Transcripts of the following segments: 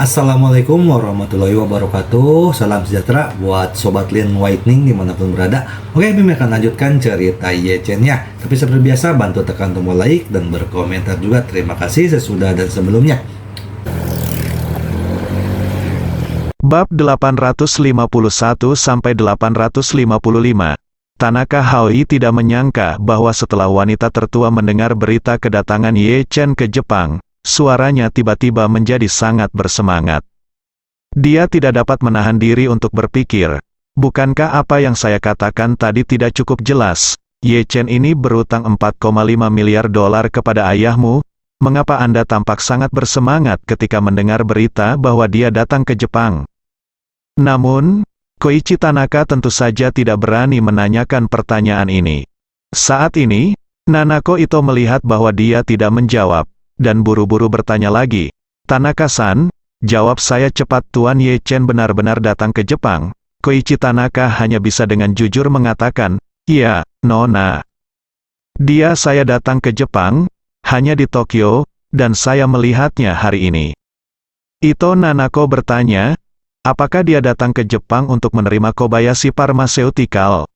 Assalamualaikum warahmatullahi wabarakatuh. Salam sejahtera buat Sobat Lin Whitening dimanapun berada. Oke, Bim akan lanjutkan cerita Yechen-nya. Tapi seperti biasa, bantu tekan tombol like dan berkomentar juga. Terima kasih sesudah dan sebelumnya. Bab 851-855. Tanaka Haoi tidak menyangka bahwa setelah wanita tertua mendengar berita kedatangan Yechen ke Jepang, suaranya tiba-tiba menjadi sangat bersemangat. Dia tidak dapat menahan diri untuk berpikir, bukankah apa yang saya katakan tadi tidak cukup jelas? Yechen ini berutang 4,5 miliar dolar kepada ayahmu. Mengapa Anda tampak sangat bersemangat ketika mendengar berita bahwa dia datang ke Jepang? Namun, Koichi Tanaka tentu saja tidak berani menanyakan pertanyaan ini. Saat ini, Nanako Ito melihat bahwa dia tidak menjawab, dan buru-buru bertanya lagi. Tanaka-san, jawab saya cepat. Tuan Yechen benar-benar datang ke Jepang. Koichi Tanaka hanya bisa dengan jujur mengatakan, iya, Nona. Saya datang ke Jepang, hanya di Tokyo, dan saya melihatnya hari ini. Ito Nanako bertanya, apakah dia datang ke Jepang untuk menerima Kobayashi Pharmaceutical?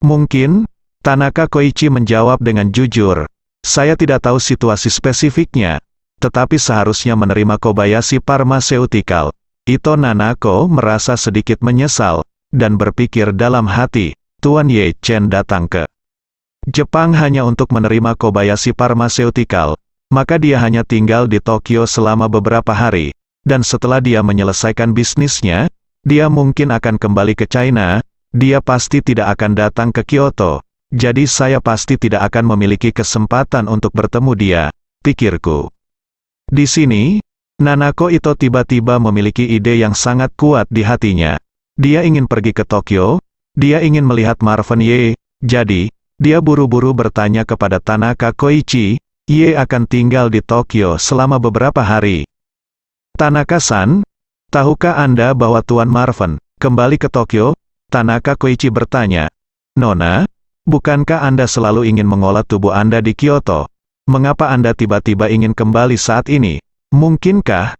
Mungkin, Tanaka Koichi menjawab dengan jujur. Saya tidak tahu situasi spesifiknya, tetapi seharusnya menerima Kobayashi Pharmaceutical. Ito Nanako merasa sedikit menyesal, dan berpikir dalam hati, Tuan Yechen datang ke Jepang hanya untuk menerima Kobayashi Pharmaceutical, maka dia hanya tinggal di Tokyo selama beberapa hari, dan setelah dia menyelesaikan bisnisnya, dia mungkin akan kembali ke China. Dia pasti tidak akan datang ke Kyoto. Jadi saya pasti tidak akan memiliki kesempatan untuk bertemu dia, pikirku. Di sini, Nanako Ito tiba-tiba memiliki ide yang sangat kuat di hatinya. Dia ingin pergi ke Tokyo, dia ingin melihat Marvin Ye, jadi, dia buru-buru bertanya kepada Tanaka Koichi, Ye akan tinggal di Tokyo selama beberapa hari. Tanaka-san, tahukah Anda bahwa Tuan Marvin kembali ke Tokyo? Tanaka Koichi bertanya. Nona, bukankah Anda selalu ingin mengolah tubuh Anda di Kyoto? Mengapa Anda tiba-tiba ingin kembali saat ini? Mungkinkah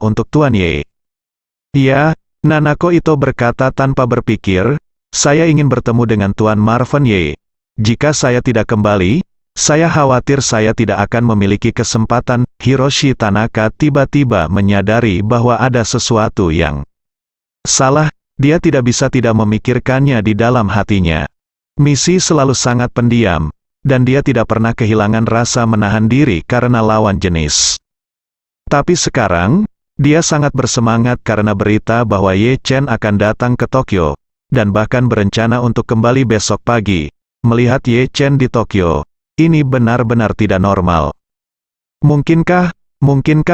untuk Tuan Ye? Ya, Nanako Ito berkata tanpa berpikir, saya ingin bertemu dengan Tuan Marvin Ye. Jika saya tidak kembali, saya khawatir saya tidak akan memiliki kesempatan. Hiroshi Tanaka tiba-tiba menyadari bahwa ada sesuatu yang salah, dia tidak bisa tidak memikirkannya di dalam hatinya. Misi selalu sangat pendiam, dan dia tidak pernah kehilangan rasa menahan diri karena lawan jenis. Tapi sekarang, dia sangat bersemangat karena berita bahwa Yechen akan datang ke Tokyo, dan bahkan berencana untuk kembali besok pagi. Melihat Yechen di Tokyo, ini benar-benar tidak normal. Mungkinkah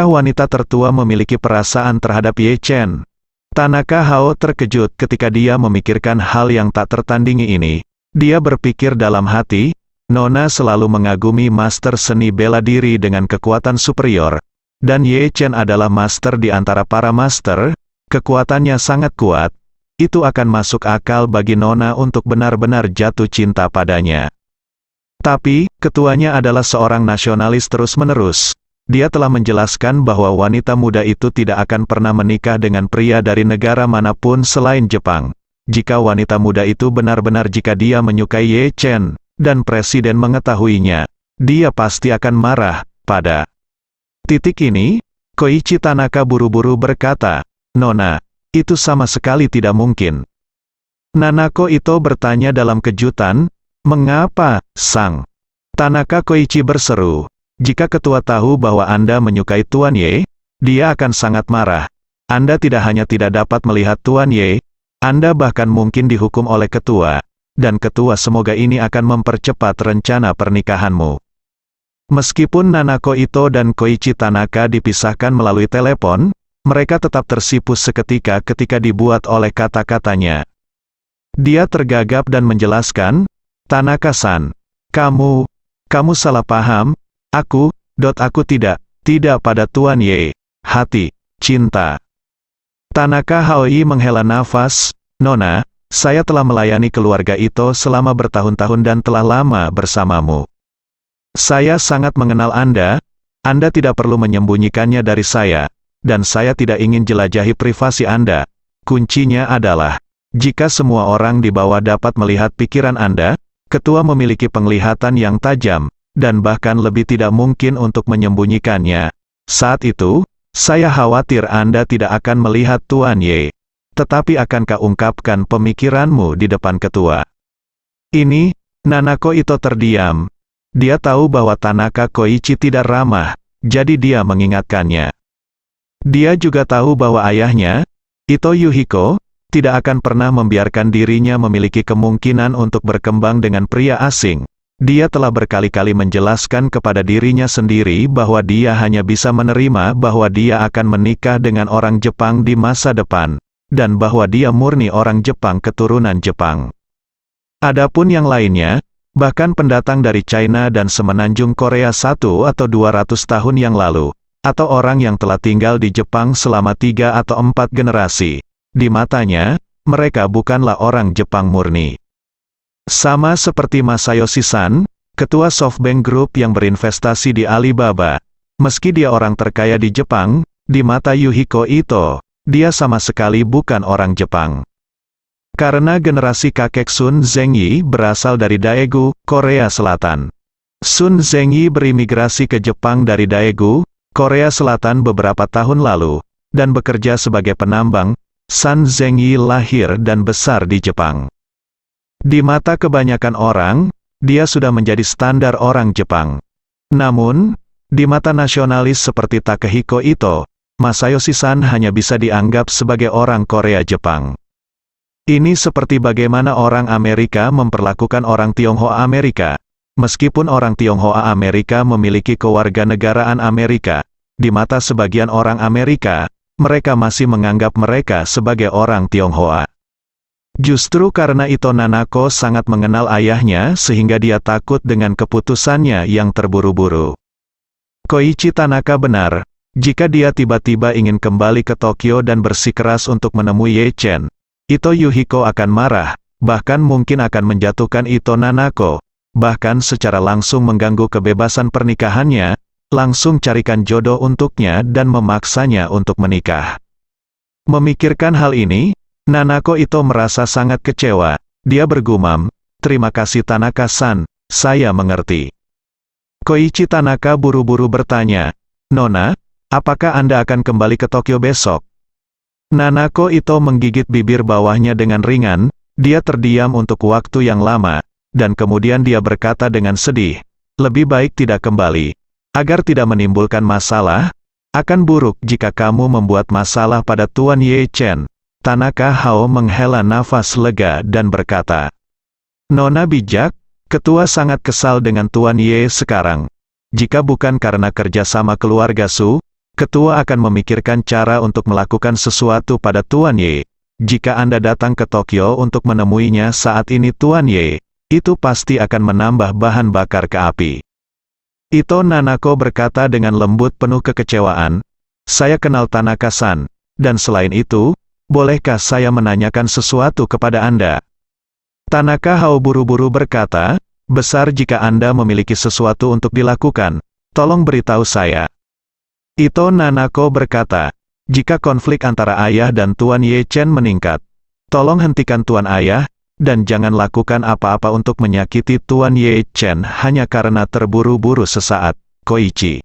wanita tertua memiliki perasaan terhadap Yechen? Tanaka Hao terkejut ketika dia memikirkan hal yang tak tertandingi ini. Dia berpikir dalam hati, Nona selalu mengagumi master seni bela diri dengan kekuatan superior, dan Yechen adalah master di antara para master, kekuatannya sangat kuat, itu akan masuk akal bagi Nona untuk benar-benar jatuh cinta padanya. Tapi, ketuanya adalah seorang nasionalis terus-menerus. Dia telah menjelaskan bahwa wanita muda itu tidak akan pernah menikah dengan pria dari negara manapun selain Jepang. Jika wanita muda itu benar-benar jika dia menyukai Yechen, dan presiden mengetahuinya, dia pasti akan marah. Pada titik ini, Koichi Tanaka buru-buru berkata, Nona, itu sama sekali tidak mungkin. Nanako Ito bertanya dalam kejutan, mengapa, Sang? Tanaka Koichi berseru, jika ketua tahu bahwa Anda menyukai Tuan Ye, dia akan sangat marah. Anda tidak hanya tidak dapat melihat Tuan Ye, Anda bahkan mungkin dihukum oleh ketua, dan ketua semoga ini akan mempercepat rencana pernikahanmu. Meskipun Nanako Ito dan Koichi Tanaka dipisahkan melalui telepon, mereka tetap tersipu seketika ketika dibuat oleh kata-katanya. Dia tergagap dan menjelaskan, Tanaka-san, kamu salah paham, aku tidak pada Tuan Ye, hati, cinta. Tanaka Haoi menghela nafas, Nona, saya telah melayani keluarga Ito selama bertahun-tahun dan telah lama bersamamu. Saya sangat mengenal Anda tidak perlu menyembunyikannya dari saya. dan saya tidak ingin jelajahi privasi Anda. Kuncinya adalah, jika semua orang di bawah dapat melihat pikiran Anda, ketua memiliki penglihatan yang tajam, dan bahkan lebih tidak mungkin untuk menyembunyikannya. Saat itu, saya khawatir Anda tidak akan melihat Tuan Ye. Tetapi akankah ungkapkan pemikiranmu di depan ketua? Ini, Nanako Ito terdiam. Dia tahu bahwa Tanaka Koichi tidak ramah, jadi dia mengingatkannya. Dia juga tahu bahwa ayahnya, Ito Yuhiko, tidak akan pernah membiarkan dirinya memiliki kemungkinan untuk berkembang dengan pria asing. Dia telah berkali-kali menjelaskan kepada dirinya sendiri bahwa dia hanya bisa menerima bahwa dia akan menikah dengan orang Jepang di masa depan, dan bahwa dia murni orang Jepang keturunan Jepang. Adapun yang lainnya, bahkan pendatang dari China dan semenanjung Korea 1 atau 200 tahun yang lalu, atau orang yang telah tinggal di Jepang selama 3 atau 4 generasi, di matanya, mereka bukanlah orang Jepang murni. Sama seperti Masayoshi-san, ketua SoftBank Group yang berinvestasi di Alibaba. Meski dia orang terkaya di Jepang, di mata Yuhiko Ito, dia sama sekali bukan orang Jepang. Karena generasi kakek Sun Zhengyi berasal dari Daegu, Korea Selatan. Sun Zhengyi berimigrasi ke Jepang dari Daegu, Korea Selatan beberapa tahun lalu, dan bekerja sebagai penambang. Sun Zhengyi lahir dan besar di Jepang. Di mata kebanyakan orang, dia sudah menjadi standar orang Jepang. Namun, di mata nasionalis seperti Takehiko Ito, Masayoshi-san hanya bisa dianggap sebagai orang Korea Jepang. Ini seperti bagaimana orang Amerika memperlakukan orang Tionghoa Amerika. Meskipun orang Tionghoa Amerika memiliki kewarganegaraan Amerika, di mata sebagian orang Amerika, mereka masih menganggap mereka sebagai orang Tionghoa. Justru karena Ito Nanako sangat mengenal ayahnya sehingga dia takut dengan keputusannya yang terburu-buru. Koichi Tanaka benar, jika dia tiba-tiba ingin kembali ke Tokyo dan bersikeras untuk menemui Ye Chen, Ito Yuhiko akan marah, bahkan mungkin akan menjatuhkan Ito Nanako, bahkan secara langsung mengganggu kebebasan pernikahannya, langsung carikan jodoh untuknya dan memaksanya untuk menikah. Memikirkan hal ini, Nanako Ito merasa sangat kecewa. Dia bergumam, "Terima kasih Tanaka-san, saya mengerti." Koichi Tanaka buru-buru bertanya, "Nona, apakah Anda akan kembali ke Tokyo besok?" Nanako Ito menggigit bibir bawahnya dengan ringan, dia terdiam untuk waktu yang lama, dan kemudian dia berkata dengan sedih, "Lebih baik tidak kembali. Agar tidak menimbulkan masalah, akan buruk jika kamu membuat masalah pada Tuan Ye Chen." Tanaka Hao menghela nafas lega dan berkata, "Nona bijak, ketua sangat kesal dengan Tuan Ye sekarang. Jika bukan karena kerjasama keluarga Su, ketua akan memikirkan cara untuk melakukan sesuatu pada Tuan Ye. Jika Anda datang ke Tokyo untuk menemuinya saat ini Tuan Ye, itu pasti akan menambah bahan bakar ke api." Ito Nanako berkata dengan lembut penuh kekecewaan, "Saya kenal Tanaka-san, dan selain itu, bolehkah saya menanyakan sesuatu kepada Anda?" Tanaka Hao buru-buru berkata, "Besar jika Anda memiliki sesuatu untuk dilakukan, tolong beritahu saya." Ito Nanako berkata, "Jika konflik antara ayah dan Tuan Ye Chen meningkat, tolong hentikan Tuan Ayah, dan jangan lakukan apa-apa untuk menyakiti Tuan Ye Chen hanya karena terburu-buru sesaat." Koichi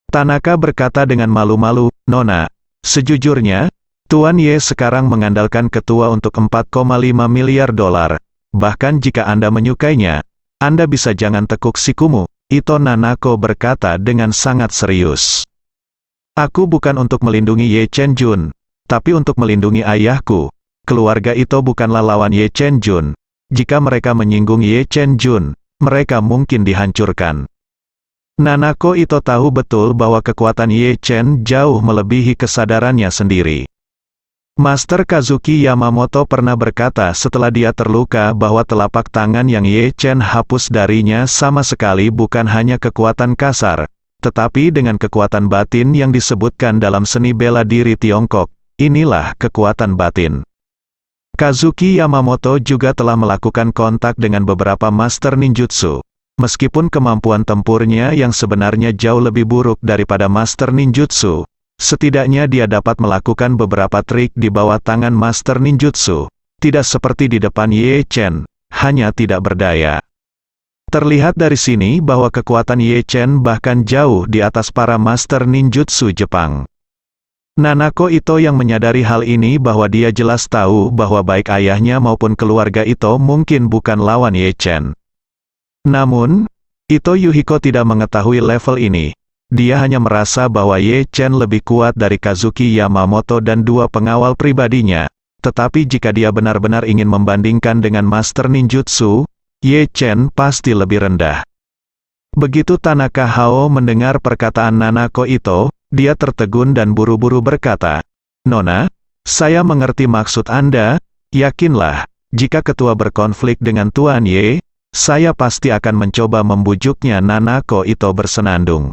Tanaka berkata dengan malu-malu, "Nona, sejujurnya, Tuan Ye sekarang mengandalkan ketua untuk 4,5 miliar dolar. Bahkan jika Anda menyukainya, Anda bisa jangan tekuk sikumu." Ito Nanako berkata dengan sangat serius. "Aku bukan untuk melindungi Ye Chen Jun, tapi untuk melindungi ayahku. Keluarga Ito bukanlah lawan Ye Chen Jun. Jika mereka menyinggung Ye Chen Jun, mereka mungkin dihancurkan." Nanako Ito tahu betul bahwa kekuatan Ye Chen jauh melebihi kesadarannya sendiri. Master Kazuki Yamamoto pernah berkata setelah dia terluka bahwa telapak tangan yang Ye Chen hapus darinya sama sekali bukan hanya kekuatan kasar, tetapi dengan kekuatan batin yang disebutkan dalam seni bela diri Tiongkok. Inilah kekuatan batin. Kazuki Yamamoto juga telah melakukan kontak dengan beberapa master ninjutsu. Meskipun kemampuan tempurnya yang sebenarnya jauh lebih buruk daripada master ninjutsu, Setidaknya dia dapat melakukan beberapa trik di bawah tangan Master Ninjutsu. Tidak seperti di depan Ye Chen, hanya tidak berdaya. Terlihat dari sini bahwa kekuatan Ye Chen bahkan jauh di atas para Master Ninjutsu Jepang. Nanako Ito yang menyadari hal ini bahwa dia jelas tahu bahwa baik ayahnya maupun keluarga Ito mungkin bukan lawan Ye Chen. Namun, Ito Yuhiko tidak mengetahui level ini. Dia hanya merasa bahwa Ye Chen lebih kuat dari Kazuki Yamamoto dan dua pengawal pribadinya. Tetapi jika dia benar-benar ingin membandingkan dengan Master Ninjutsu, Ye Chen pasti lebih rendah. Begitu Tanaka Hao mendengar perkataan Nanako Ito, dia tertegun dan buru-buru berkata, "Nona, saya mengerti maksud Anda, yakinlah, jika ketua berkonflik dengan Tuan Ye, saya pasti akan mencoba membujuknya." Nanako Ito bersenandung,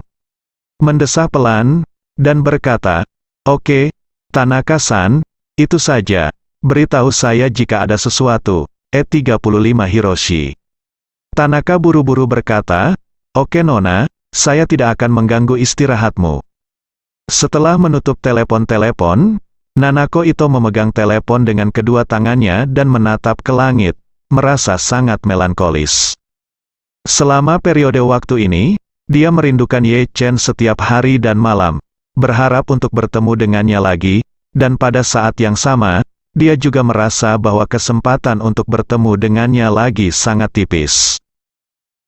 mendesah pelan, dan berkata, "Oke, Tanaka-san, itu saja, beritahu saya jika ada sesuatu." E35 Hiroshi. Tanaka buru-buru berkata, "Oke Nona, saya tidak akan mengganggu istirahatmu." Setelah menutup telepon, Nanako Ito memegang telepon dengan kedua tangannya dan menatap ke langit, merasa sangat melankolis. Selama periode waktu ini, dia merindukan Ye Chen setiap hari dan malam, berharap untuk bertemu dengannya lagi, dan pada saat yang sama, dia juga merasa bahwa kesempatan untuk bertemu dengannya lagi sangat tipis.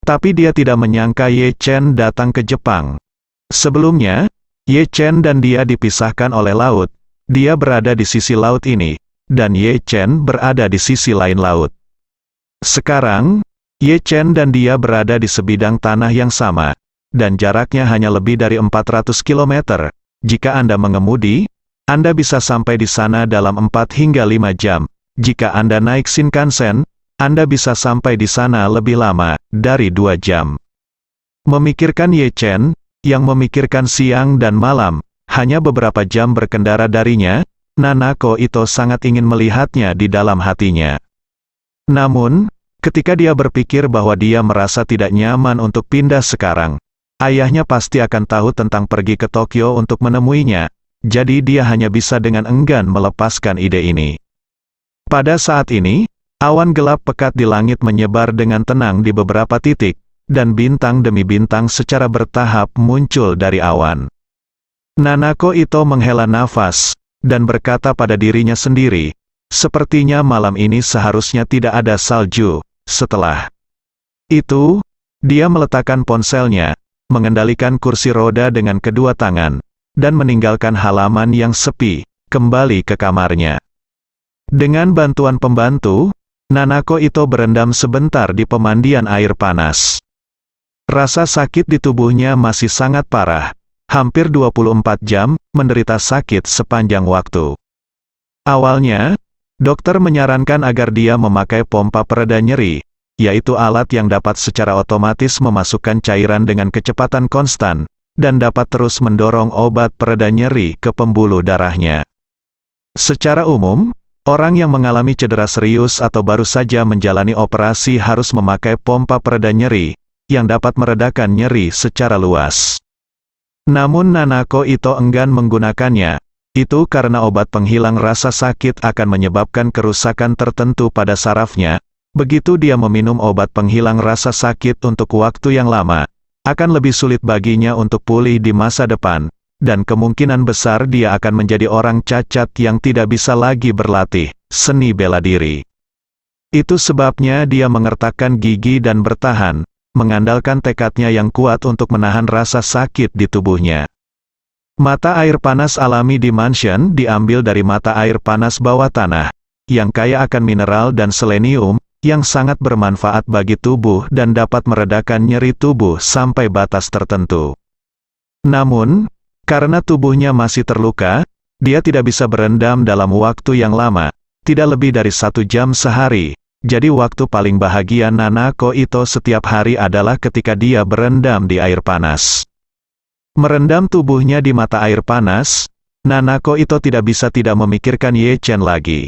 Tapi dia tidak menyangka Ye Chen datang ke Jepang. Sebelumnya, Ye Chen dan dia dipisahkan oleh laut. Dia berada di sisi laut ini, dan Ye Chen berada di sisi lain laut. Sekarang, Ye Chen dan dia berada di sebidang tanah yang sama, dan jaraknya hanya lebih dari 400 km. Jika Anda mengemudi, Anda bisa sampai di sana dalam 4 hingga 5 jam. Jika Anda naik Shinkansen, Anda bisa sampai di sana lebih lama, dari 2 jam. Memikirkan Ye Chen, yang memikirkan siang dan malam, hanya beberapa jam berkendara darinya, Nanako Ito sangat ingin melihatnya di dalam hatinya. Namun, ketika dia berpikir bahwa dia merasa tidak nyaman untuk pindah sekarang, ayahnya pasti akan tahu tentang pergi ke Tokyo untuk menemuinya, jadi dia hanya bisa dengan enggan melepaskan ide ini. Pada saat ini, awan gelap pekat di langit menyebar dengan tenang di beberapa titik, dan bintang demi bintang secara bertahap muncul dari awan. Nanako Ito menghela nafas, dan berkata pada dirinya sendiri, "Sepertinya malam ini seharusnya tidak ada salju." Setelah itu, dia meletakkan ponselnya, mengendalikan kursi roda dengan kedua tangan, dan meninggalkan halaman yang sepi, kembali ke kamarnya. Dengan bantuan pembantu, Nanako Ito berendam sebentar di pemandian air panas. Rasa sakit di tubuhnya masih sangat parah, hampir 24 jam, menderita sakit sepanjang waktu. Awalnya, dokter menyarankan agar dia memakai pompa pereda nyeri, yaitu alat yang dapat secara otomatis memasukkan cairan dengan kecepatan konstan, dan dapat terus mendorong obat pereda nyeri ke pembuluh darahnya. Secara umum, orang yang mengalami cedera serius atau baru saja menjalani operasi harus memakai pompa pereda nyeri, yang dapat meredakan nyeri secara luas. Namun Nanako Ito enggan menggunakannya. Itu karena obat penghilang rasa sakit akan menyebabkan kerusakan tertentu pada sarafnya. Begitu dia meminum obat penghilang rasa sakit untuk waktu yang lama, akan lebih sulit baginya untuk pulih di masa depan, dan kemungkinan besar dia akan menjadi orang cacat yang tidak bisa lagi berlatih seni bela diri. Itu sebabnya dia mengertakkan gigi dan bertahan, mengandalkan tekadnya yang kuat untuk menahan rasa sakit di tubuhnya. Mata air panas alami di mansion diambil dari mata air panas bawah tanah, yang kaya akan mineral dan selenium, yang sangat bermanfaat bagi tubuh dan dapat meredakan nyeri tubuh sampai batas tertentu. Namun, karena tubuhnya masih terluka, dia tidak bisa berendam dalam waktu yang lama, tidak lebih dari 1 jam sehari. Jadi waktu paling bahagia Nanako Ito setiap hari adalah ketika dia berendam di air panas. Merendam tubuhnya di mata air panas, Nanako Ito tidak bisa tidak memikirkan Ye Chen lagi.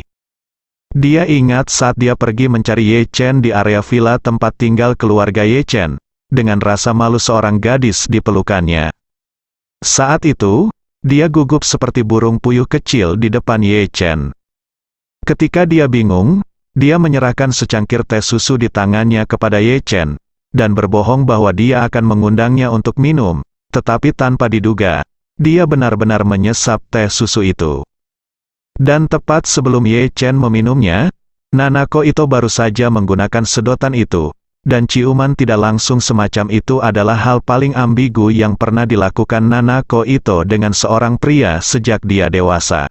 Dia ingat saat dia pergi mencari Ye Chen di area villa tempat tinggal keluarga Ye Chen, dengan rasa malu seorang gadis di pelukannya. Saat itu, Dia gugup seperti burung puyuh kecil di depan Ye Chen. Ketika dia bingung, dia menyerahkan secangkir teh susu di tangannya kepada Ye Chen, dan berbohong bahwa dia akan mengundangnya untuk minum, tetapi tanpa diduga, dia benar-benar menyesap teh susu itu. Dan tepat sebelum Ye Chen meminumnya, Nanako Ito baru saja menggunakan sedotan itu, dan ciuman tidak langsung semacam itu adalah hal paling ambigu yang pernah dilakukan Nanako Ito dengan seorang pria sejak dia dewasa.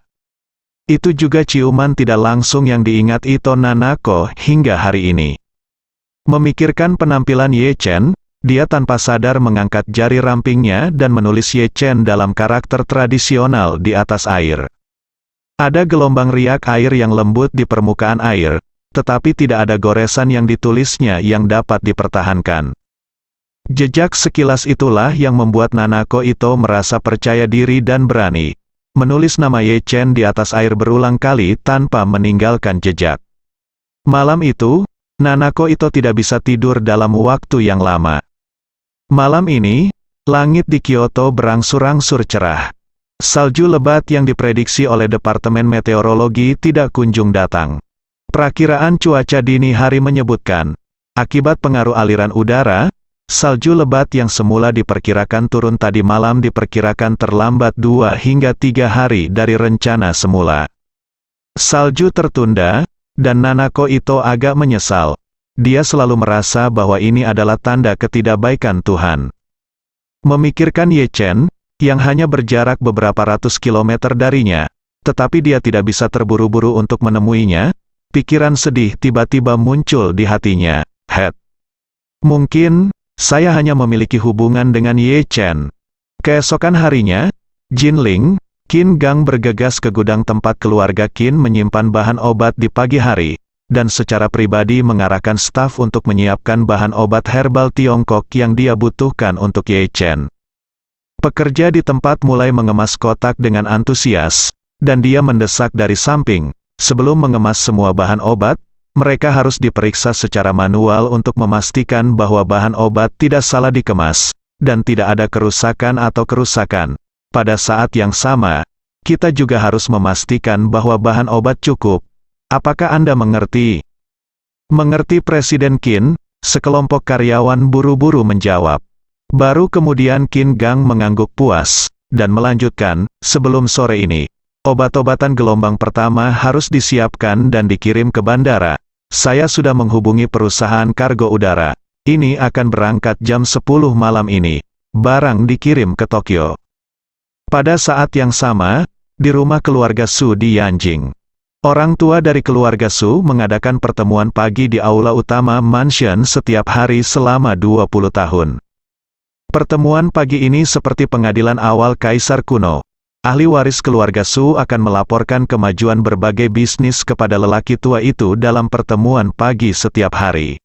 Itu juga ciuman tidak langsung yang diingat Ito Nanako hingga hari ini. Memikirkan penampilan Ye Chen, dia tanpa sadar mengangkat jari rampingnya dan menulis Ye Chen dalam karakter tradisional di atas air. Ada gelombang riak air yang lembut di permukaan air, tetapi tidak ada goresan yang ditulisnya yang dapat dipertahankan. Jejak sekilas itulah yang membuat Nanako Ito merasa percaya diri dan berani menulis nama Ye Chen di atas air berulang kali tanpa meninggalkan jejak. Malam itu, Nanako Ito tidak bisa tidur dalam waktu yang lama. Malam ini, langit di Kyoto berangsur-angsur cerah. Salju lebat yang diprediksi oleh Departemen Meteorologi tidak kunjung datang. Perakiraan cuaca dini hari menyebutkan, akibat pengaruh aliran udara, salju lebat yang semula diperkirakan turun tadi malam diperkirakan terlambat 2 hingga 3 hari dari rencana semula. Salju tertunda, dan Nanako Ito agak menyesal. Dia selalu merasa bahwa ini adalah tanda ketidakbaikan Tuhan. Memikirkan Ye Chen, yang hanya berjarak beberapa ratus kilometer darinya, tetapi dia tidak bisa terburu-buru untuk menemuinya, pikiran sedih tiba-tiba muncul di hatinya. Mungkin saya hanya memiliki hubungan dengan Ye Chen. Keesokan harinya, Jin Ling, Qin Gang bergegas ke gudang tempat keluarga Qin menyimpan bahan obat di pagi hari, dan secara pribadi mengarahkan staf untuk menyiapkan bahan obat herbal Tiongkok yang dia butuhkan untuk Ye Chen. Pekerja di tempat mulai mengemas kotak dengan antusias, dan dia mendesak dari samping, sebelum mengemas semua bahan obat, mereka harus diperiksa secara manual untuk memastikan bahwa bahan obat tidak salah dikemas, dan tidak ada kerusakan atau kerusakan. Pada saat yang sama, kita juga harus memastikan bahwa bahan obat cukup. Apakah Anda mengerti? Mengerti Presiden Qin, sekelompok karyawan buru-buru menjawab. Baru kemudian Qin Gang mengangguk puas, dan melanjutkan, sebelum sore ini, obat-obatan gelombang pertama harus disiapkan dan dikirim ke bandara. Saya sudah menghubungi perusahaan kargo udara. Ini akan berangkat jam 10 malam ini. Barang dikirim ke Tokyo. Pada saat yang sama, di rumah keluarga Su di Yanjing. Orang tua dari keluarga Su mengadakan pertemuan pagi di aula utama mansion setiap hari selama 20 tahun. Pertemuan pagi ini seperti pengadilan awal kaisar kuno. Ahli waris keluarga Su akan melaporkan kemajuan berbagai bisnis kepada lelaki tua itu dalam pertemuan pagi setiap hari.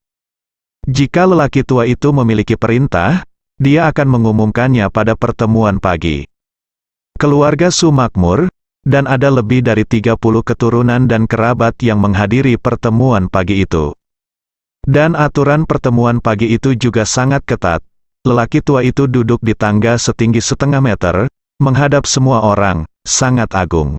Jika lelaki tua itu memiliki perintah, dia akan mengumumkannya pada pertemuan pagi. Keluarga Su makmur, dan ada lebih dari 30 keturunan dan kerabat yang menghadiri pertemuan pagi itu. Dan aturan pertemuan pagi itu juga sangat ketat. Lelaki tua itu duduk di tangga setinggi setengah meter, menghadap semua orang, sangat agung.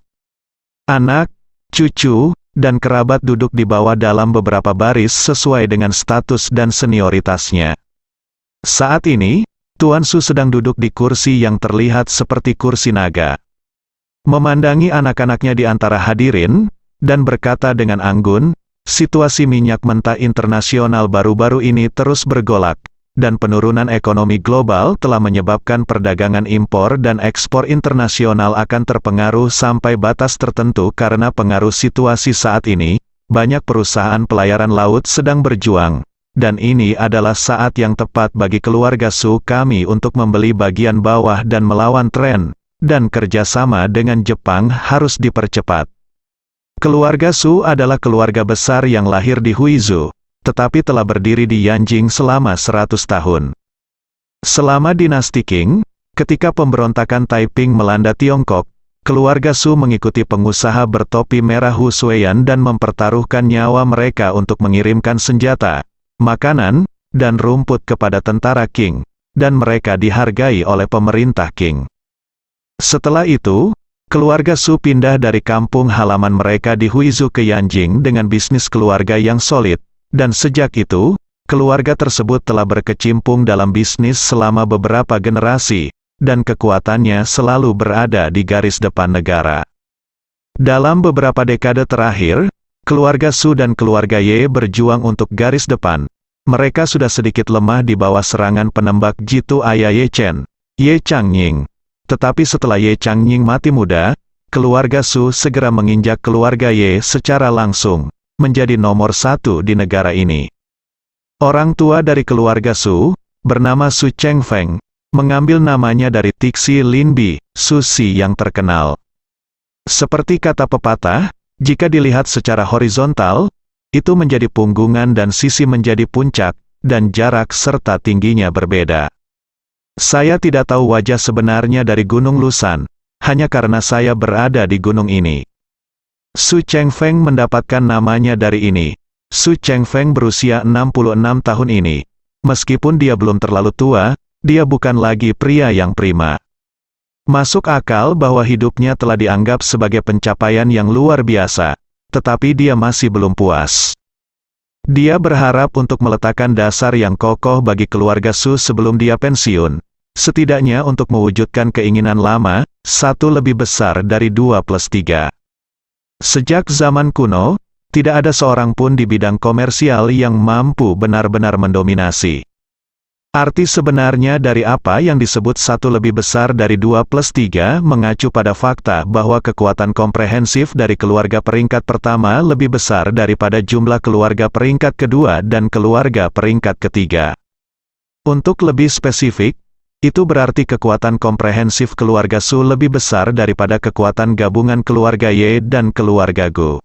Anak, cucu, dan kerabat duduk di bawah dalam beberapa baris sesuai dengan status dan senioritasnya. Saat ini, Tuan Su sedang duduk di kursi yang terlihat seperti kursi naga. Memandangi anak-anaknya di antara hadirin, dan berkata dengan anggun, situasi minyak mentah internasional baru-baru ini terus bergolak, dan penurunan ekonomi global telah menyebabkan perdagangan impor dan ekspor internasional akan terpengaruh sampai batas tertentu karena pengaruh situasi saat ini. Banyak perusahaan pelayaran laut sedang berjuang, dan ini adalah saat yang tepat bagi keluarga Su kami untuk membeli bagian bawah dan melawan tren, dan kerjasama dengan Jepang harus dipercepat. Keluarga Su adalah keluarga besar yang lahir di Huizhou, tetapi telah berdiri di Yanjing selama 100 tahun. Selama dinasti Qing, ketika pemberontakan Taiping melanda Tiongkok, keluarga Su mengikuti pengusaha bertopi merah Hu Suiyan dan mempertaruhkan nyawa mereka untuk mengirimkan senjata, makanan, dan rumput kepada tentara Qing, dan mereka dihargai oleh pemerintah Qing. Setelah itu, keluarga Su pindah dari kampung halaman mereka di Huizhou ke Yanjing dengan bisnis keluarga yang solid, dan sejak itu, keluarga tersebut telah berkecimpung dalam bisnis selama beberapa generasi, dan kekuatannya selalu berada di garis depan negara. Dalam beberapa dekade terakhir, keluarga Su dan keluarga Ye berjuang untuk garis depan. Mereka sudah sedikit lemah di bawah serangan penembak jitu ayah Ye Chen, Ye Changying. Tetapi setelah Ye Changying mati muda, keluarga Su segera menginjak keluarga Ye secara langsung, menjadi nomor satu di negara ini. Orang tua dari keluarga Su, bernama Su Chengfeng, mengambil namanya dari Tixi Linbi, Su Si yang terkenal. Seperti kata pepatah, jika dilihat secara horizontal, itu menjadi punggungan dan sisi menjadi puncak, dan jarak serta tingginya berbeda. Saya tidak tahu wajah sebenarnya dari Gunung Lusan, hanya karena saya berada di gunung ini. Su Chengfeng mendapatkan namanya dari ini. Su Chengfeng berusia 66 tahun ini. Meskipun dia belum terlalu tua, dia bukan lagi pria yang prima. Masuk akal bahwa hidupnya telah dianggap sebagai pencapaian yang luar biasa, tetapi dia masih belum puas. Dia berharap untuk meletakkan dasar yang kokoh bagi keluarga Su sebelum dia pensiun, setidaknya untuk mewujudkan keinginan lama, satu lebih besar dari 2+3. Sejak zaman kuno, tidak ada seorang pun di bidang komersial yang mampu benar-benar mendominasi. Arti sebenarnya dari apa yang disebut satu lebih besar dari 2+3 mengacu pada fakta bahwa kekuatan komprehensif dari keluarga peringkat pertama lebih besar daripada jumlah keluarga peringkat kedua dan keluarga peringkat ketiga. Untuk lebih spesifik, itu berarti kekuatan komprehensif keluarga Su lebih besar daripada kekuatan gabungan keluarga Ye dan keluarga Gu.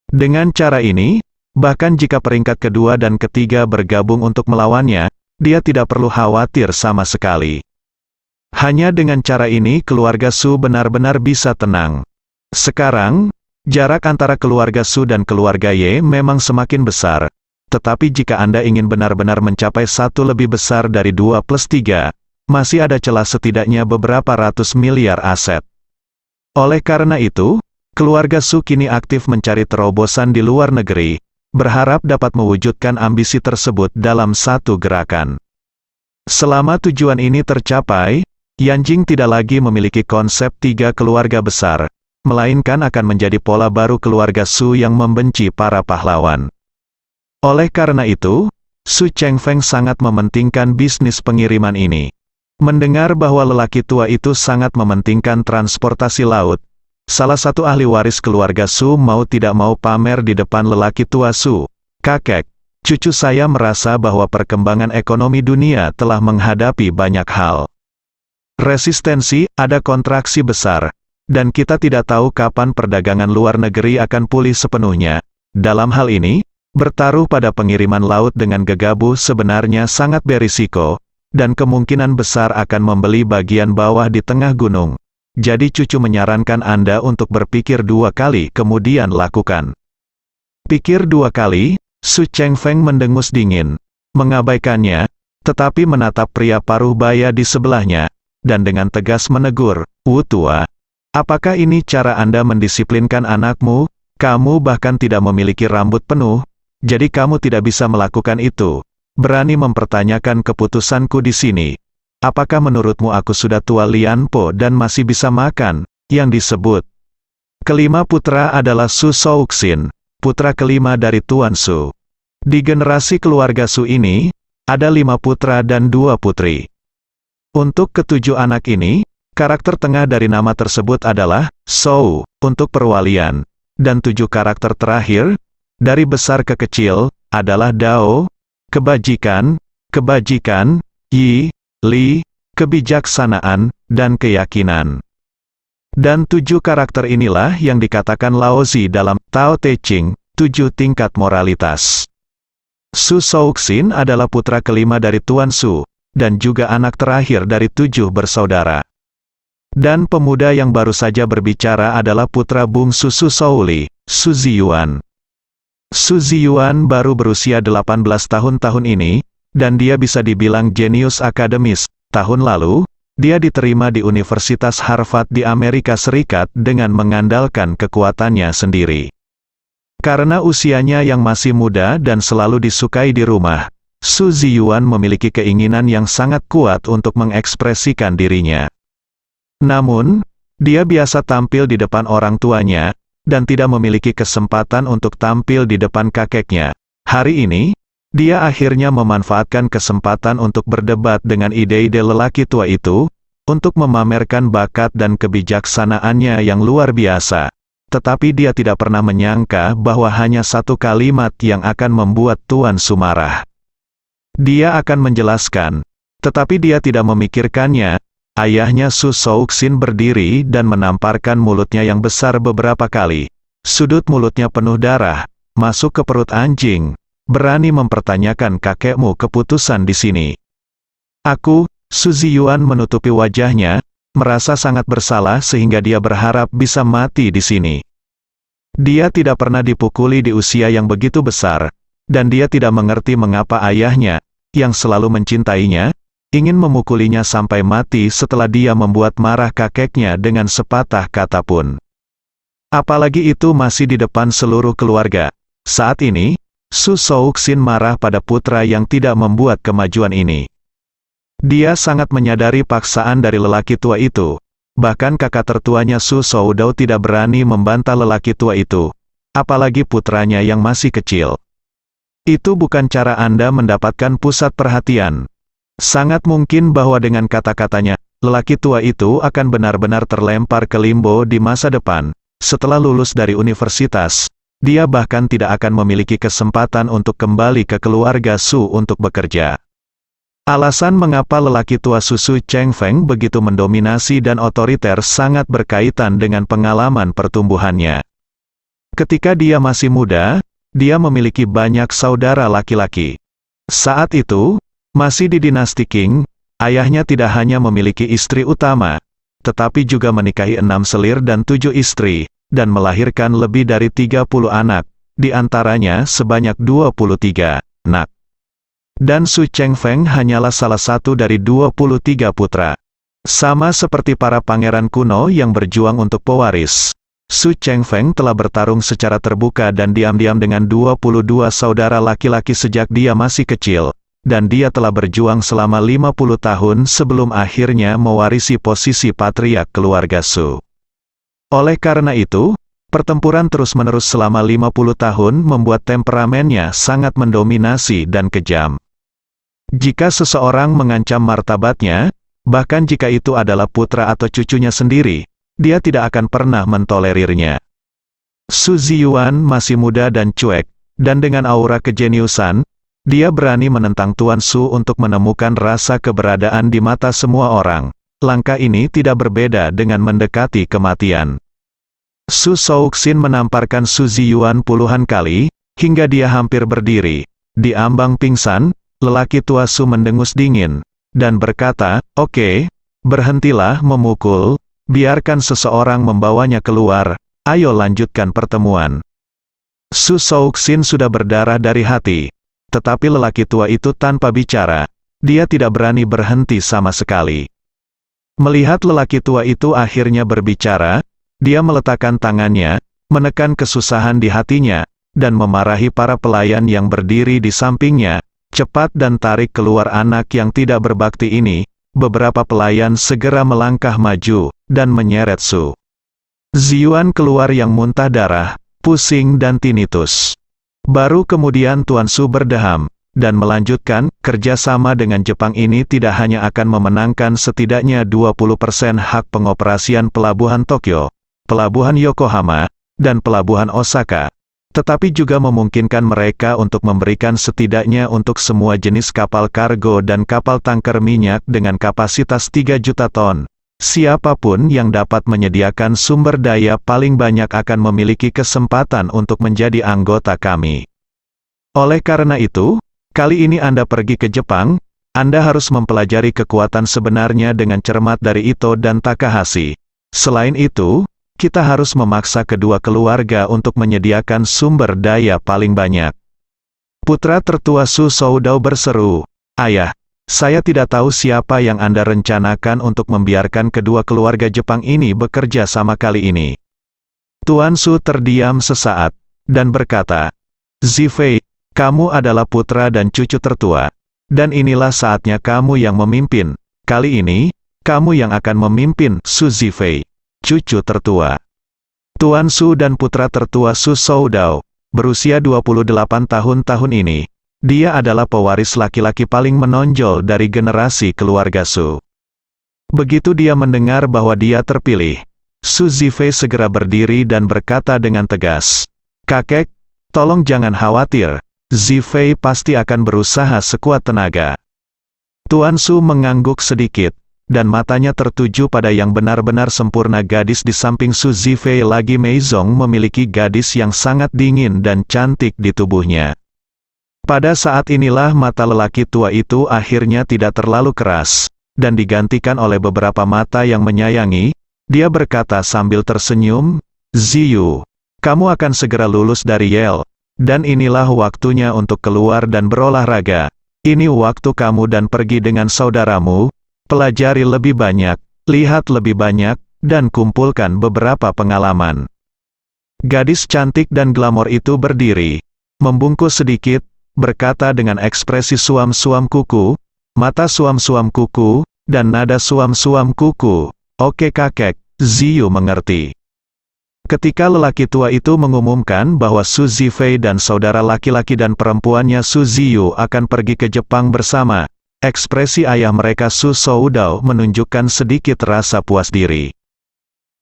Dengan cara ini, bahkan jika peringkat kedua dan ketiga bergabung untuk melawannya, dia tidak perlu khawatir sama sekali. Hanya dengan cara ini keluarga Su benar-benar bisa tenang. Sekarang, jarak antara keluarga Su dan keluarga Ye memang semakin besar, tetapi jika Anda ingin benar-benar mencapai satu lebih besar dari 2+3, masih ada celah setidaknya beberapa ratus miliar aset. Oleh karena itu, keluarga Su kini aktif mencari terobosan di luar negeri, berharap dapat mewujudkan ambisi tersebut dalam satu gerakan. Selama tujuan ini tercapai, Yanjing tidak lagi memiliki konsep tiga keluarga besar, melainkan akan menjadi pola baru keluarga Su yang membenci para pahlawan. Oleh karena itu, Su Chengfeng sangat mementingkan bisnis pengiriman ini. Mendengar bahwa lelaki tua itu sangat mementingkan transportasi laut, salah satu ahli waris keluarga Su mau tidak mau pamer di depan lelaki tua Su. "Kakek, cucu saya merasa bahwa perkembangan ekonomi dunia telah menghadapi banyak hal. Resistensi, ada kontraksi besar, dan kita tidak tahu kapan perdagangan luar negeri akan pulih sepenuhnya. Dalam hal ini, bertaruh pada pengiriman laut dengan gegabah sebenarnya sangat berisiko, dan kemungkinan besar akan membeli bagian bawah di tengah gunung. Jadi cucu menyarankan Anda untuk berpikir dua kali kemudian lakukan." Pikir dua kali, Su Chengfeng mendengus dingin, mengabaikannya, tetapi menatap pria paruh baya di sebelahnya, dan dengan tegas menegur, "Wu tua, apakah ini cara Anda mendisiplinkan anakmu? Kamu bahkan tidak memiliki rambut penuh, jadi kamu tidak bisa melakukan itu. Berani mempertanyakan keputusanku di sini. Apakah menurutmu aku sudah tua Lian Po dan masih bisa makan?" Yang disebut kelima putra adalah Su Shouxin, putra kelima dari Tuan Su. Di generasi keluarga Su ini, ada 5 putra dan 2 putri. Untuk ketujuh anak ini, karakter tengah dari nama tersebut adalah Shou, untuk perwalian, dan 7 karakter terakhir, dari besar ke kecil, adalah Dao, kebajikan, Yi, Li, kebijaksanaan, dan keyakinan. Dan 7 karakter inilah yang dikatakan Laozi dalam Tao Te Ching, 7 tingkat moralitas. Su Shouxin adalah putra kelima dari Tuan Su, dan juga anak terakhir dari 7 bersaudara. Dan pemuda yang baru saja berbicara adalah putra bungsu Su Shouli, Su Ziyuan. Su Ziyuan baru berusia 18 tahun ini, dan dia bisa dibilang jenius akademis. Tahun lalu, dia diterima di Universitas Harvard di Amerika Serikat dengan mengandalkan kekuatannya sendiri. Karena usianya yang masih muda dan selalu disukai di rumah, Su Ziyuan memiliki keinginan yang sangat kuat untuk mengekspresikan dirinya. Namun, dia biasa tampil di depan orang tuanya, dan tidak memiliki kesempatan untuk tampil di depan kakeknya. Hari ini, dia akhirnya memanfaatkan kesempatan untuk berdebat dengan ide-ide lelaki tua itu, untuk memamerkan bakat dan kebijaksanaannya yang luar biasa. Tetapi dia tidak pernah menyangka bahwa hanya satu kalimat yang akan membuat Tuan Su marah. Dia akan menjelaskan, tetapi dia tidak memikirkannya. Ayahnya Su Souxin berdiri dan menamparkan mulutnya yang besar beberapa kali. Sudut mulutnya penuh darah, masuk ke perut anjing. Berani mempertanyakan kakekmu keputusan di sini. Aku, Su Ziyuan menutupi wajahnya, merasa sangat bersalah sehingga dia berharap bisa mati di sini. Dia tidak pernah dipukuli di usia yang begitu besar, dan dia tidak mengerti mengapa ayahnya, yang selalu mencintainya, ingin memukulinya sampai mati setelah dia membuat marah kakeknya dengan sepatah kata pun. Apalagi itu masih di depan seluruh keluarga. Saat ini, Su Souxin marah pada putra yang tidak membuat kemajuan ini. Dia sangat menyadari paksaan dari lelaki tua itu. Bahkan kakak tertuanya Su Soudao tidak berani membantah lelaki tua itu, apalagi putranya yang masih kecil. Itu bukan cara Anda mendapatkan pusat perhatian. Sangat mungkin bahwa dengan kata-katanya, lelaki tua itu akan benar-benar terlempar ke limbo di masa depan. Setelah lulus dari universitas, dia bahkan tidak akan memiliki kesempatan untuk kembali ke keluarga Su untuk bekerja. Alasan mengapa lelaki tua Su Chengfeng begitu mendominasi dan otoriter sangat berkaitan dengan pengalaman pertumbuhannya. Ketika dia masih muda, dia memiliki banyak saudara laki-laki. Saat itu, masih di dinasti Qing, ayahnya tidak hanya memiliki istri utama, tetapi juga menikahi 6 selir dan 7 istri, dan melahirkan lebih dari 30 anak, di antaranya sebanyak 23 anak. Dan Su Chengfeng hanyalah salah satu dari 23 putra. Sama seperti para pangeran kuno yang berjuang untuk pewaris, Su Chengfeng telah bertarung secara terbuka dan diam-diam dengan 22 saudara laki-laki sejak dia masih kecil. Dan dia telah berjuang selama 50 tahun sebelum akhirnya mewarisi posisi patriark keluarga Su. Oleh karena itu, pertempuran terus-menerus selama 50 tahun membuat temperamennya sangat mendominasi dan kejam. Jika seseorang mengancam martabatnya, bahkan jika itu adalah putra atau cucunya sendiri, dia tidak akan pernah mentolerirnya. Su Ziyuan masih muda dan cuek, dan dengan aura kejeniusan, dia berani menentang Tuan Su untuk menemukan rasa keberadaan di mata semua orang. Langkah ini tidak berbeda dengan mendekati kematian. Su Souxin menamparkan Su Ziyuan puluhan kali, hingga dia hampir berdiri. Di ambang pingsan, lelaki tua Su mendengus dingin, dan berkata, "Oke, berhentilah memukul, biarkan seseorang membawanya keluar, ayo lanjutkan pertemuan." Su Souxin sudah berdarah dari hati. Tetapi lelaki tua itu tanpa bicara, dia tidak berani berhenti sama sekali. Melihat lelaki tua itu akhirnya berbicara, dia meletakkan tangannya, menekan kesusahan di hatinya, dan memarahi para pelayan yang berdiri di sampingnya. Cepat dan tarik keluar anak yang tidak berbakti ini. Beberapa pelayan segera melangkah maju, dan menyeret Su Ziyuan keluar yang muntah darah, pusing dan tinnitus. Baru kemudian Tuan Su berdeham, dan melanjutkan, kerjasama dengan Jepang ini tidak hanya akan memenangkan setidaknya 20% hak pengoperasian pelabuhan Tokyo, pelabuhan Yokohama, dan pelabuhan Osaka, tetapi juga memungkinkan mereka untuk memberikan setidaknya untuk semua jenis kapal kargo dan kapal tangker minyak dengan kapasitas 3 juta ton. Siapapun yang dapat menyediakan sumber daya paling banyak akan memiliki kesempatan untuk menjadi anggota kami. Oleh karena itu, kali ini Anda pergi ke Jepang, Anda harus mempelajari kekuatan sebenarnya dengan cermat dari Ito dan Takahashi. Selain itu, kita harus memaksa kedua keluarga untuk menyediakan sumber daya paling banyak. Putra tertua Su Soudao berseru, "Ayah, Saya tidak tahu siapa yang Anda rencanakan untuk membiarkan kedua keluarga Jepang ini bekerja sama kali ini. Tuan Su terdiam sesaat, dan berkata, Zifei, kamu adalah putra dan cucu tertua. Dan inilah saatnya kamu yang memimpin. Kali ini, kamu yang akan memimpin Su Zifei, cucu tertua. Tuan Su dan putra tertua Su Soudao, berusia 28 tahun ini. Dia adalah pewaris laki-laki paling menonjol dari generasi keluarga Su. Begitu dia mendengar bahwa dia terpilih, Su Zifei segera berdiri dan berkata dengan tegas, "Kakek, tolong jangan khawatir, Zifei pasti akan berusaha sekuat tenaga." Tuan Su mengangguk sedikit, dan matanya tertuju pada yang benar-benar sempurna gadis di samping Su Zifei lagi. Meizong memiliki gadis yang sangat dingin dan cantik di tubuhnya. Pada saat inilah mata lelaki tua itu akhirnya tidak terlalu keras, dan digantikan oleh beberapa mata yang menyayangi. Dia berkata sambil tersenyum, "Ziyu, kamu akan segera lulus dari Yale, dan inilah waktunya untuk keluar dan berolahraga. Ini waktu kamu dan pergi dengan saudaramu, pelajari lebih banyak, lihat lebih banyak, dan kumpulkan beberapa pengalaman." Gadis cantik dan glamor itu berdiri, membungkus sedikit, berkata dengan ekspresi suam-suam kuku, mata suam-suam kuku, dan nada suam-suam kuku, "Oke kakek, Ziyu mengerti." Ketika lelaki tua itu mengumumkan bahwa Su Zifei dan saudara laki-laki dan perempuannya Su Ziyu akan pergi ke Jepang bersama, ekspresi ayah mereka Su Soudao menunjukkan sedikit rasa puas diri.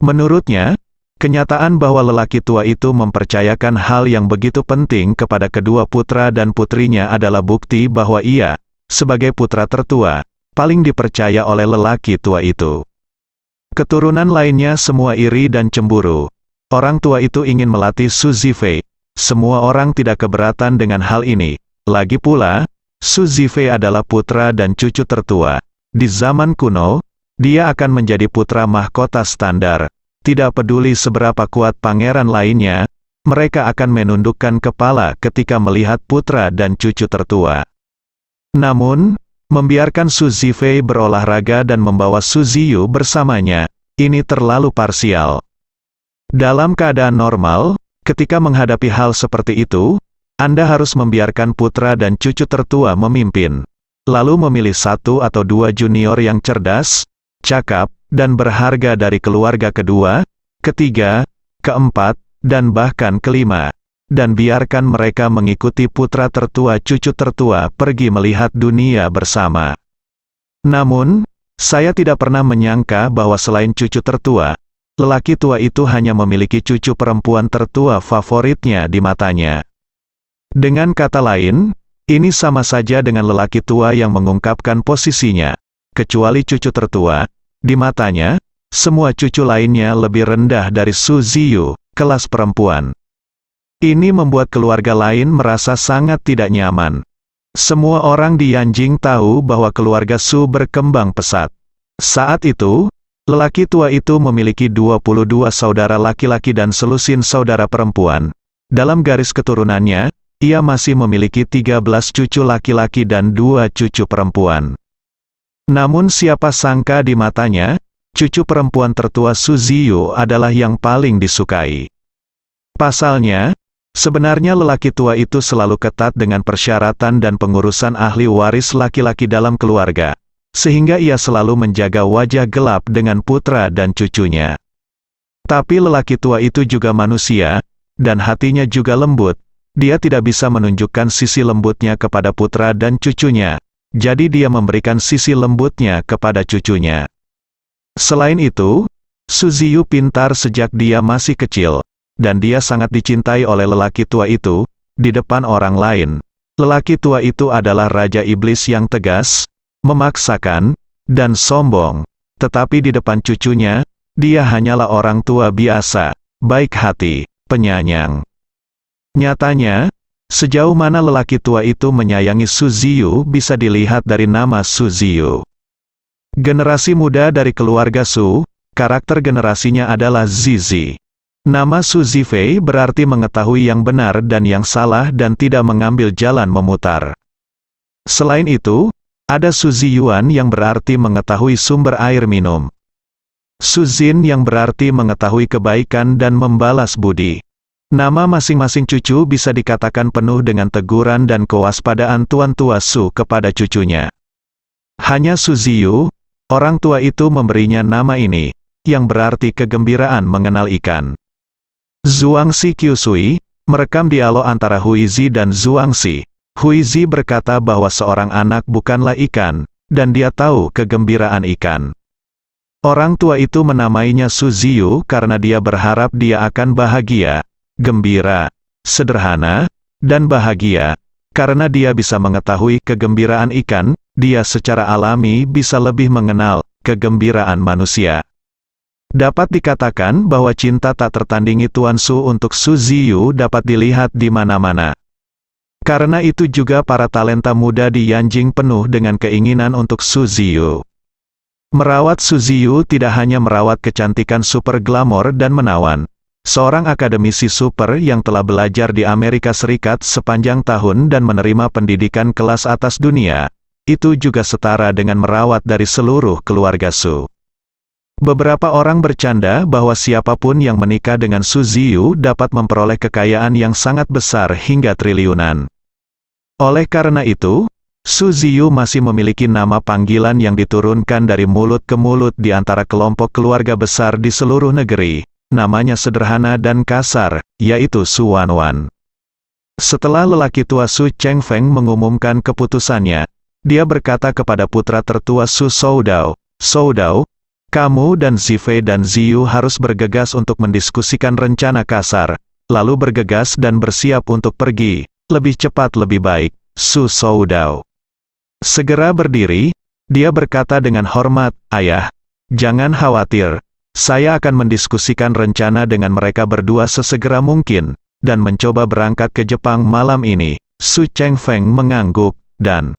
Menurutnya, kenyataan bahwa lelaki tua itu mempercayakan hal yang begitu penting kepada kedua putra dan putrinya adalah bukti bahwa ia, sebagai putra tertua, paling dipercaya oleh lelaki tua itu. Keturunan lainnya semua iri dan cemburu. Orang tua itu ingin melatih Su Zifei. Semua orang tidak keberatan dengan hal ini. Lagi pula, Su Zifei adalah putra dan cucu tertua. Di zaman kuno, dia akan menjadi putra mahkota standar. Tidak peduli seberapa kuat pangeran lainnya, mereka akan menundukkan kepala ketika melihat putra dan cucu tertua. Namun, membiarkan Su Zifei berolahraga dan membawa Su Ziyu bersamanya, ini terlalu parsial. Dalam keadaan normal, ketika menghadapi hal seperti itu, Anda harus membiarkan putra dan cucu tertua memimpin. Lalu memilih satu atau dua junior yang cerdas, cakap, dan berharga dari keluarga kedua, ketiga, keempat, dan bahkan kelima. Dan biarkan mereka mengikuti putra tertua cucu tertua pergi melihat dunia bersama. Namun, saya tidak pernah menyangka bahwa selain cucu tertua, lelaki tua itu hanya memiliki cucu perempuan tertua favoritnya di matanya. Dengan kata lain, ini sama saja dengan lelaki tua yang mengungkapkan posisinya, kecuali cucu tertua. Di matanya, semua cucu lainnya lebih rendah dari Su Ziyu, kelas perempuan. Ini membuat keluarga lain merasa sangat tidak nyaman. Semua orang di Yanjing tahu bahwa keluarga Su berkembang pesat. Saat itu, lelaki tua itu memiliki 22 saudara laki-laki dan selusin saudara perempuan. Dalam garis keturunannya, ia masih memiliki 13 cucu laki-laki dan 2 cucu perempuan. Namun siapa sangka di matanya, cucu perempuan tertua Su Ziyu adalah yang paling disukai. Pasalnya, sebenarnya lelaki tua itu selalu ketat dengan persyaratan dan pengurusan ahli waris laki-laki dalam keluarga, sehingga ia selalu menjaga wajah gelap dengan putra dan cucunya. Tapi lelaki tua itu juga manusia, dan hatinya juga lembut. Dia tidak bisa menunjukkan sisi lembutnya kepada putra dan cucunya. Jadi dia memberikan sisi lembutnya kepada cucunya. Selain itu, Su Ziyu pintar sejak dia masih kecil, dan dia sangat dicintai oleh lelaki tua itu. Di depan orang lain, lelaki tua itu adalah raja iblis yang tegas, memaksakan, dan sombong. Tetapi di depan cucunya, dia hanyalah orang tua biasa, baik hati, penyayang. Nyatanya, sejauh mana lelaki tua itu menyayangi Su Ziyu bisa dilihat dari nama Su Ziyu. Generasi muda dari keluarga Su, karakter generasinya adalah Zizi. Nama Su Zifei berarti mengetahui yang benar dan yang salah dan tidak mengambil jalan memutar. Selain itu, Ada Suziyuan yang berarti mengetahui sumber air minum. Suzin yang berarti mengetahui kebaikan dan membalas budi. Nama masing-masing cucu bisa dikatakan penuh dengan teguran dan kewaspadaan Tuan Tua Su kepada cucunya. Hanya Suziyu, orang tua itu memberinya nama ini, yang berarti kegembiraan mengenal ikan. Zhuangzi Qiusui merekam dialog antara Huizi dan Zhuangzi. Huizi berkata bahwa seorang anak bukanlah ikan, dan dia tahu kegembiraan ikan. Orang tua itu menamainya Suziyu karena dia berharap dia akan bahagia, gembira, sederhana, dan bahagia. Karena dia bisa mengetahui kegembiraan ikan, dia secara alami bisa lebih mengenal kegembiraan manusia. Dapat dikatakan bahwa cinta tak tertandingi Tuan Su untuk Suziyu dapat dilihat di mana-mana. Karena itu juga para talenta muda di Yanjing penuh dengan keinginan untuk Suziyu. Merawat Suziyu tidak hanya merawat kecantikan super glamor dan menawan. Seorang akademisi super yang telah belajar di Amerika Serikat sepanjang tahun dan menerima pendidikan kelas atas dunia, itu juga setara dengan merawat dari seluruh keluarga Su. Beberapa orang bercanda bahwa siapapun yang menikah dengan Suziyu dapat memperoleh kekayaan yang sangat besar hingga triliunan. Oleh karena itu, Suziyu masih memiliki nama panggilan yang diturunkan dari mulut ke mulut di antara kelompok keluarga besar di seluruh negeri. Namanya sederhana dan kasar, yaitu Su Wanwan. Setelah lelaki tua Su Chengfeng mengumumkan keputusannya, dia berkata kepada putra tertua Su Soudao, "Soudao, kamu dan Zifei dan Ziyu harus bergegas untuk mendiskusikan rencana kasar, lalu bergegas dan bersiap untuk pergi, lebih cepat lebih baik." Su Soudao segera berdiri, dia berkata dengan hormat, "Ayah, jangan khawatir. Saya akan mendiskusikan rencana dengan mereka berdua sesegera mungkin, dan mencoba berangkat ke Jepang malam ini." Su Chengfeng mengangguk, dan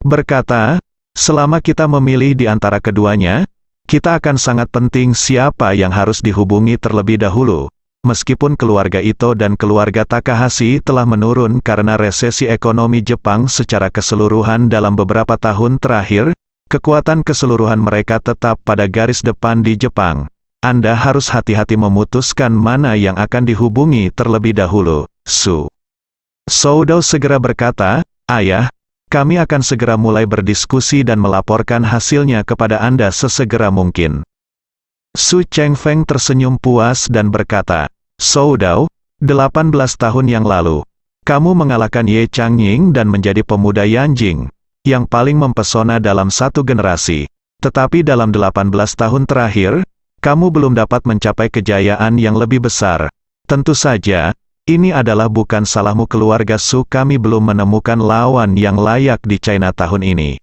berkata, "Selama kita memilih di antara keduanya, kita akan sangat penting siapa yang harus dihubungi terlebih dahulu." Meskipun keluarga Ito dan keluarga Takahashi telah menurun karena resesi ekonomi Jepang secara keseluruhan dalam beberapa tahun terakhir, kekuatan keseluruhan mereka tetap pada garis depan di Jepang. Anda harus hati-hati memutuskan mana yang akan dihubungi terlebih dahulu. Su Soudao segera berkata, "Ayah, kami akan segera mulai berdiskusi dan melaporkan hasilnya kepada Anda sesegera mungkin." Su Chengfeng tersenyum puas dan berkata, "Soudao, 18 tahun yang lalu, kamu mengalahkan Ye Changying dan menjadi pemuda Yanjing yang paling mempesona dalam satu generasi. Tetapi dalam 18 tahun terakhir, kamu belum dapat mencapai kejayaan yang lebih besar. Tentu saja, ini adalah bukan salahmu keluarga Su, kami belum menemukan lawan yang layak di China tahun ini."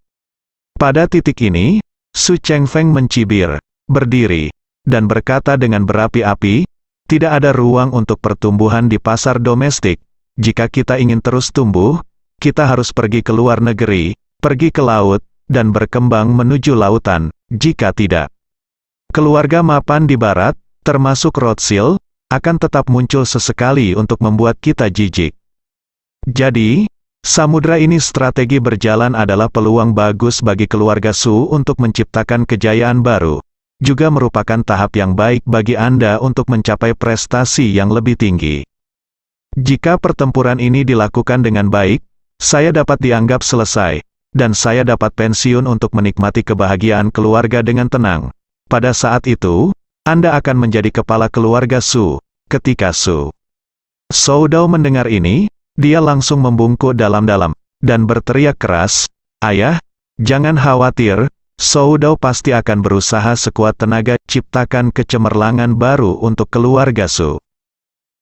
Pada titik ini, Su Chengfeng mencibir, berdiri, dan berkata dengan berapi-api, "Tidak ada ruang untuk pertumbuhan di pasar domestik. Jika kita ingin terus tumbuh, kita harus pergi ke luar negeri, pergi ke laut, dan berkembang menuju lautan. Jika tidak, keluarga mapan di barat, termasuk Rothschild, akan tetap muncul sesekali untuk membuat kita jijik." Jadi, samudra ini strategi berjalan adalah peluang bagus bagi keluarga Su untuk menciptakan kejayaan baru. Juga merupakan tahap yang baik bagi Anda untuk mencapai prestasi yang lebih tinggi. Jika pertempuran ini dilakukan dengan baik, saya dapat dianggap selesai, dan saya dapat pensiun untuk menikmati kebahagiaan keluarga dengan tenang. Pada saat itu, Anda akan menjadi kepala keluarga Su. Ketika Su Soudao mendengar ini, dia langsung membungkuk dalam-dalam, dan berteriak keras, "Ayah, jangan khawatir. Soudao pasti akan berusaha sekuat tenaga ciptakan kecemerlangan baru untuk keluarga Su."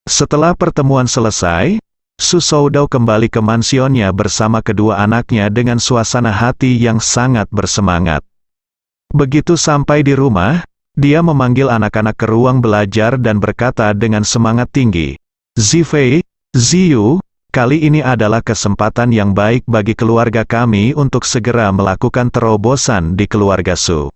Setelah pertemuan selesai, Su Soudao kembali ke mansionnya bersama kedua anaknya dengan suasana hati yang sangat bersemangat. Begitu sampai di rumah, dia memanggil anak-anak ke ruang belajar dan berkata dengan semangat tinggi, "Zifei, Ziyu, kali ini adalah kesempatan yang baik bagi keluarga kami untuk segera melakukan terobosan di keluarga Su.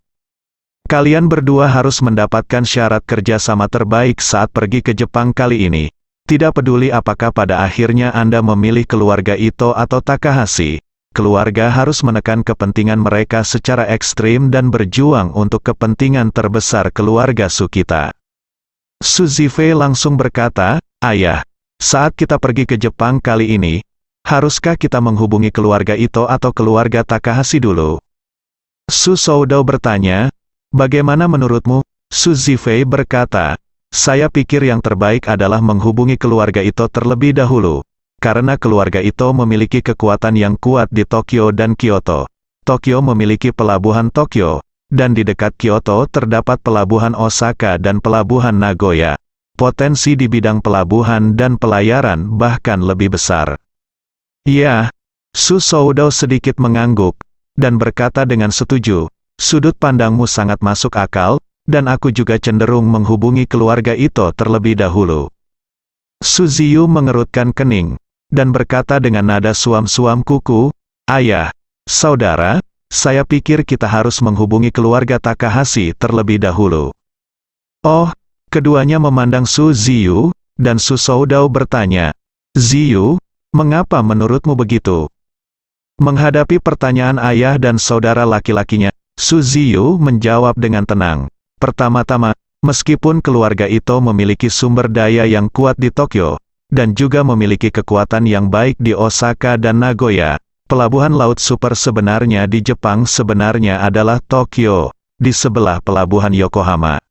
Kalian berdua harus mendapatkan syarat kerjasama terbaik saat pergi ke Jepang kali ini. Tidak peduli apakah pada akhirnya Anda memilih keluarga Ito atau Takahashi, keluarga harus menekan kepentingan mereka secara ekstrim dan berjuang untuk kepentingan terbesar keluarga Su kita. Su Zifei langsung berkata, "Ayah, saat kita pergi ke Jepang kali ini, haruskah kita menghubungi keluarga Ito atau keluarga Takahashi dulu?" Su Soudou bertanya, "Bagaimana menurutmu?" Su Zifei berkata, "Saya pikir yang terbaik adalah menghubungi keluarga Ito terlebih dahulu, karena keluarga Ito memiliki kekuatan yang kuat di Tokyo dan Kyoto. Tokyo memiliki pelabuhan Tokyo, dan di dekat Kyoto terdapat pelabuhan Osaka dan pelabuhan Nagoya. Potensi di bidang pelabuhan dan pelayaran bahkan lebih besar." "Ya." Su Soudou sedikit mengangguk, dan berkata dengan setuju, "Sudut pandangmu sangat masuk akal, dan aku juga cenderung menghubungi keluarga Ito terlebih dahulu." Su Ziyu mengerutkan kening, dan berkata dengan nada suam-suam kuku, "Ayah, saudara, saya pikir kita harus menghubungi keluarga Takahashi terlebih dahulu." "Oh," keduanya memandang Su Ziyu, dan Su Soudou bertanya, "Ziyu, mengapa menurutmu begitu?" Menghadapi pertanyaan ayah dan saudara laki-lakinya, Su Ziyu menjawab dengan tenang, "Pertama-tama, meskipun keluarga Ito memiliki sumber daya yang kuat di Tokyo, dan juga memiliki kekuatan yang baik di Osaka dan Nagoya, pelabuhan laut super sebenarnya di Jepang sebenarnya adalah Tokyo, di sebelah pelabuhan Yokohama.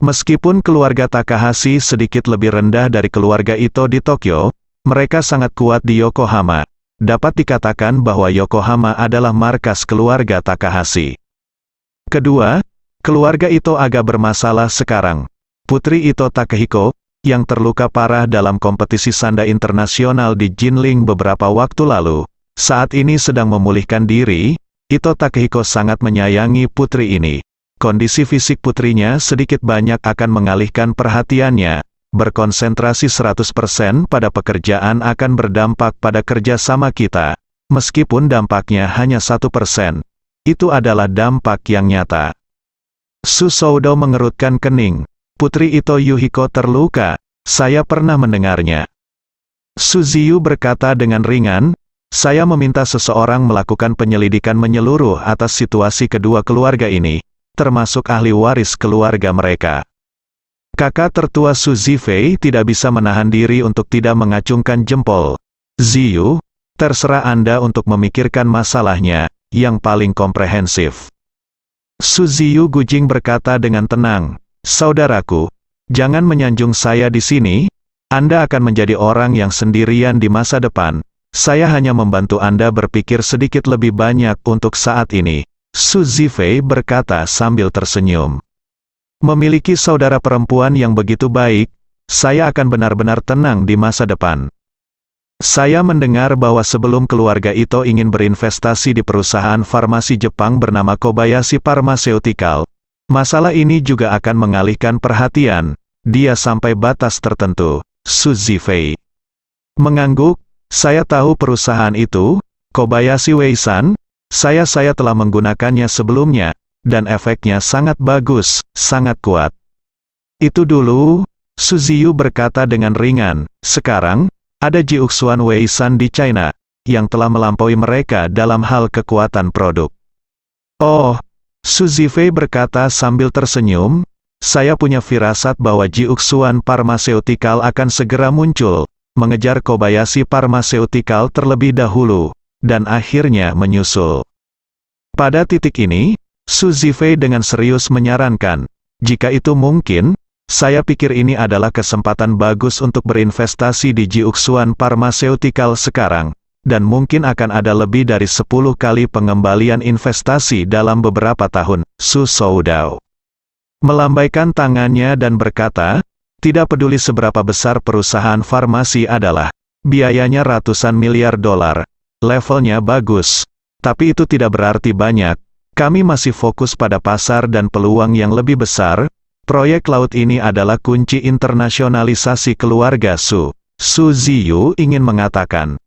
Meskipun keluarga Takahashi sedikit lebih rendah dari keluarga Ito di Tokyo, mereka sangat kuat di Yokohama. Dapat dikatakan bahwa Yokohama adalah markas keluarga Takahashi. Kedua, keluarga Ito agak bermasalah sekarang. Putri Ito Takehiko, yang terluka parah dalam kompetisi sanda internasional di Jinling beberapa waktu lalu, saat ini sedang memulihkan diri. Ito Takehiko sangat menyayangi putri ini. Kondisi fisik putrinya sedikit banyak akan mengalihkan perhatiannya. Berkonsentrasi 100% pada pekerjaan akan berdampak pada kerjasama kita. Meskipun dampaknya hanya 1%, itu adalah dampak yang nyata." Su Soudou mengerutkan kening. "Putri Ito Yuhiko terluka, saya pernah mendengarnya." Su Ziyu berkata dengan ringan, "Saya meminta seseorang melakukan penyelidikan menyeluruh atas situasi kedua keluarga ini, termasuk ahli waris keluarga mereka." Kakak tertua Su Zifei tidak bisa menahan diri untuk tidak mengacungkan jempol. "Ziyu, terserah Anda untuk memikirkan masalahnya, yang paling komprehensif." Su Ziyu Gujing berkata dengan tenang, "Saudaraku, jangan menyanjung saya di sini. Anda akan menjadi orang yang sendirian di masa depan. Saya hanya membantu Anda berpikir sedikit lebih banyak untuk saat ini." Su Zifei berkata sambil tersenyum. "Memiliki saudara perempuan yang begitu baik, saya akan benar-benar tenang di masa depan." Saya mendengar bahwa sebelum keluarga Ito ingin berinvestasi di perusahaan farmasi Jepang bernama Kobayashi Pharmaceutical. Masalah ini juga akan mengalihkan perhatian dia sampai batas tertentu. Su Zifei mengangguk, "Saya tahu perusahaan itu, Kobayashi Weisan. Saya telah menggunakannya sebelumnya, dan efeknya sangat bagus, sangat kuat." "Itu dulu," Su Ziyu berkata dengan ringan. "Sekarang, ada Jiuxuan Weisan di China, yang telah melampaui mereka dalam hal kekuatan produk." "Oh," Su Zifei berkata sambil tersenyum, "saya punya firasat bahwa Jiuxuan Pharmaceutical akan segera muncul, mengejar Kobayashi Pharmaceutical terlebih dahulu, dan akhirnya menyusul." Pada titik ini, Su Zifei dengan serius menyarankan, "Jika itu mungkin, saya pikir ini adalah kesempatan bagus untuk berinvestasi di Jiuxuan Pharmaceutical sekarang, dan mungkin akan ada lebih dari 10 kali pengembalian investasi dalam beberapa tahun." Su Soudou melambaikan tangannya dan berkata, "Tidak peduli seberapa besar perusahaan farmasi adalah, biayanya ratusan miliar dolar, levelnya bagus, tapi itu tidak berarti banyak. Kami masih fokus pada pasar dan peluang yang lebih besar. Proyek laut ini adalah kunci internasionalisasi keluarga Su." Su Ziyu ingin mengatakan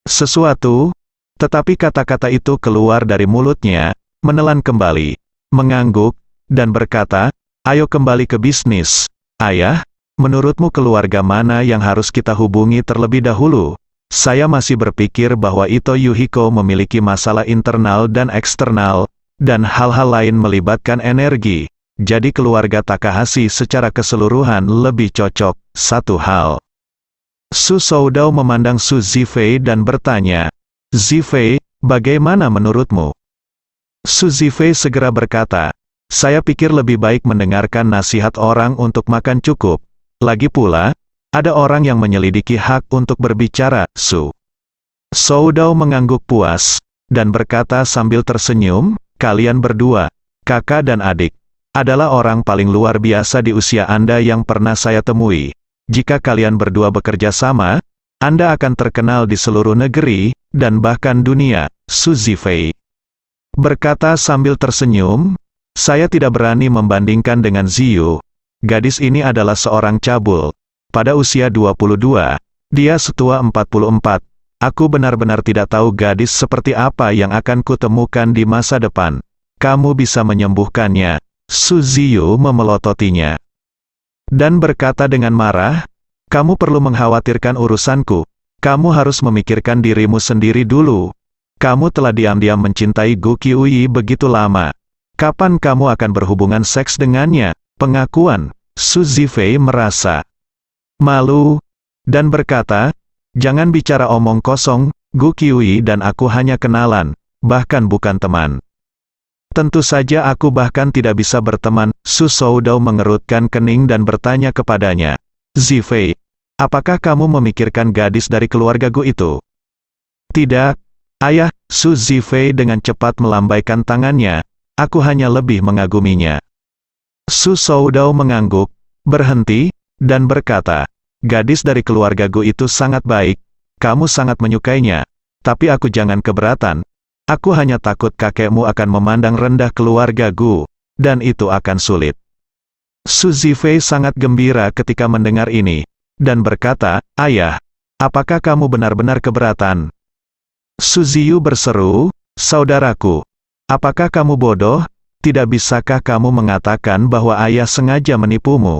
sesuatu, tetapi kata-kata itu keluar dari mulutnya, menelan kembali, mengangguk, dan berkata, "Ayo kembali ke bisnis. Ayah, menurutmu keluarga mana yang harus kita hubungi terlebih dahulu?" Saya masih berpikir bahwa Ito Yuhiko memiliki masalah internal dan eksternal, dan hal-hal lain melibatkan energi. Jadi keluarga Takahashi secara keseluruhan lebih cocok. Satu hal. Su Soudou memandang Su Zifei dan bertanya, "Zifei, bagaimana menurutmu?" Su Zifei segera berkata, "Saya pikir lebih baik mendengarkan nasihat orang untuk makan cukup. Lagi pula, ada orang yang menyelidiki hak untuk berbicara." Su Soudou mengangguk puas, dan berkata sambil tersenyum, "Kalian berdua, kakak dan adik, adalah orang paling luar biasa di usia Anda yang pernah saya temui. Jika kalian berdua bekerja sama, Anda akan terkenal di seluruh negeri, dan bahkan dunia." Su Zifei berkata sambil tersenyum, "Saya tidak berani membandingkan dengan Ziyu. Gadis ini adalah seorang cabul. Pada usia 22, dia setua 44. Aku benar-benar tidak tahu gadis seperti apa yang akan kutemukan di masa depan. Kamu bisa menyembuhkannya." Su Ziyu memelototinya dan berkata dengan marah, "Kamu perlu mengkhawatirkan urusanku. Kamu harus memikirkan dirimu sendiri dulu. Kamu telah diam-diam mencintai Gu Qiuyi begitu lama. Kapan kamu akan berhubungan seks dengannya?" Pengakuan. Su Zifei merasa malu, dan berkata, "Jangan bicara omong kosong, Gu Qiuyi dan aku hanya kenalan, bahkan bukan teman." "Tentu saja aku bahkan tidak bisa berteman." Su Soudou mengerutkan kening dan bertanya kepadanya, "Zifei, apakah kamu memikirkan gadis dari keluarga Gu itu?" "Tidak, Ayah." Su Zifei dengan cepat melambaikan tangannya, "Aku hanya lebih mengaguminya." Su Soudou mengangguk, berhenti, dan berkata, "Gadis dari keluarga Gu itu sangat baik, kamu sangat menyukainya, tapi aku jangan keberatan. Aku hanya takut kakekmu akan memandang rendah keluarga Gu, dan itu akan sulit." Su Zifei sangat gembira ketika mendengar ini, dan berkata, "Ayah, apakah kamu benar-benar keberatan?" Su Ziyu berseru, "Saudaraku, apakah kamu bodoh? Tidak bisakah kamu mengatakan bahwa ayah sengaja menipumu?"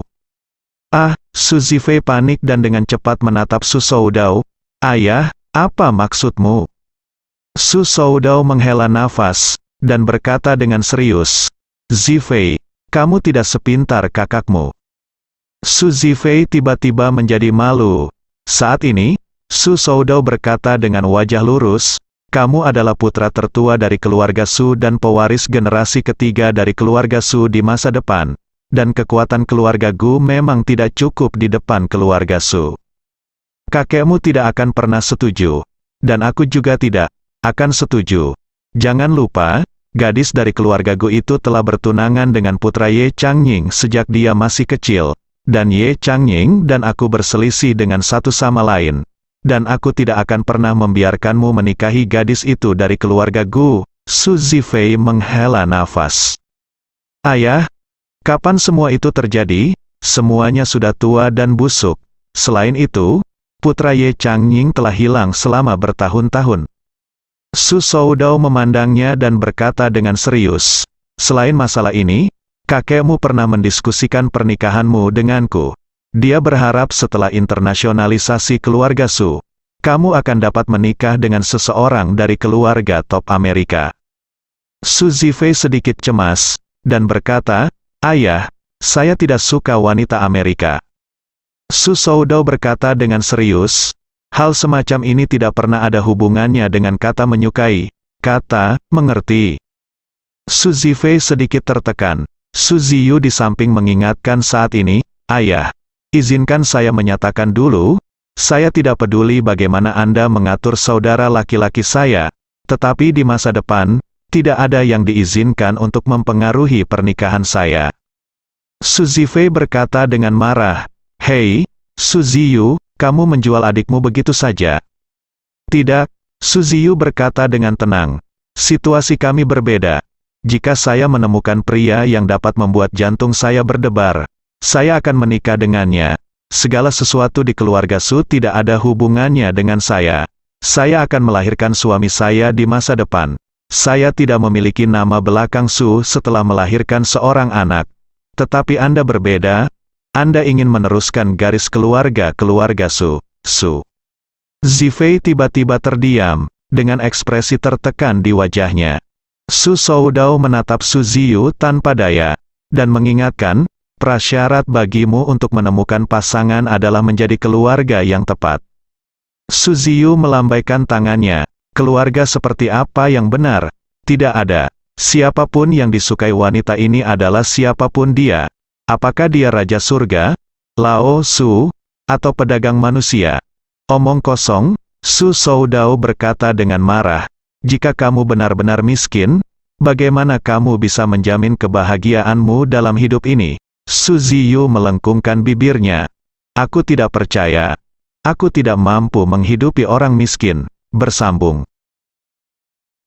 "Ah!" Su Zifei panik dan dengan cepat menatap Su Soudou. "Ayah, apa maksudmu?" Su Soudou menghela nafas, dan berkata dengan serius, "Zifei, kamu tidak sepintar kakakmu." Su Zifei tiba-tiba menjadi malu. Saat ini, Su Soudou berkata dengan wajah lurus, "Kamu adalah putra tertua dari keluarga Su dan pewaris generasi ketiga dari keluarga Su di masa depan, dan kekuatan keluarga Gu memang tidak cukup di depan keluarga Su. Kakekmu tidak akan pernah setuju, dan aku juga tidak akan setuju. Jangan lupa, gadis dari keluarga Gu itu telah bertunangan dengan putra Ye Changying sejak dia masih kecil, dan Ye Changying dan aku berselisih dengan satu sama lain. Dan aku tidak akan pernah membiarkanmu menikahi gadis itu dari keluarga Gu." Su Zifei menghela nafas. "Ayah, kapan semua itu terjadi? Semuanya sudah tua dan busuk. Selain itu, putra Ye Changying telah hilang selama bertahun-tahun." Su Soudou memandangnya dan berkata dengan serius, "Selain masalah ini, kakekmu pernah mendiskusikan pernikahanmu denganku. Dia berharap setelah internasionalisasi keluarga Su, kamu akan dapat menikah dengan seseorang dari keluarga top Amerika." Su Zifei sedikit cemas, dan berkata, "Ayah, saya tidak suka wanita Amerika." Su Soudou berkata dengan serius, "Hal semacam ini tidak pernah ada hubungannya dengan kata menyukai, kata mengerti." Su Zifei sedikit tertekan. Su Ziyu di samping mengingatkan saat ini, "Ayah, izinkan saya menyatakan dulu, saya tidak peduli bagaimana Anda mengatur saudara laki-laki saya, tetapi di masa depan, tidak ada yang diizinkan untuk mempengaruhi pernikahan saya." Su Zifei berkata dengan marah, "Hei, Su Ziyu, kamu menjual adikmu begitu saja?" "Tidak," Su Ziyu berkata dengan tenang. "Situasi kami berbeda. Jika saya menemukan pria yang dapat membuat jantung saya berdebar, saya akan menikah dengannya. Segala sesuatu di keluarga Su tidak ada hubungannya dengan saya. Saya akan melahirkan suami saya di masa depan. Saya tidak memiliki nama belakang Su setelah melahirkan seorang anak. Tetapi Anda berbeda. Anda ingin meneruskan garis keluarga Su." Su Zifei tiba-tiba terdiam, dengan ekspresi tertekan di wajahnya. Su Soudao menatap Su Ziyu tanpa daya, dan mengingatkan, prasyarat bagimu untuk menemukan pasangan adalah menjadi keluarga yang tepat. Su Ziyu melambaikan tangannya, keluarga seperti apa yang benar? Tidak ada. Siapapun yang disukai wanita ini adalah siapapun dia. Apakah dia Raja Surga, Lao Su, atau pedagang manusia? Omong kosong, Su Soudao berkata dengan marah. Jika kamu benar-benar miskin, bagaimana kamu bisa menjamin kebahagiaanmu dalam hidup ini? Su Ziyu melengkungkan bibirnya. Aku tidak percaya. Aku tidak mampu menghidupi orang miskin, bersambung.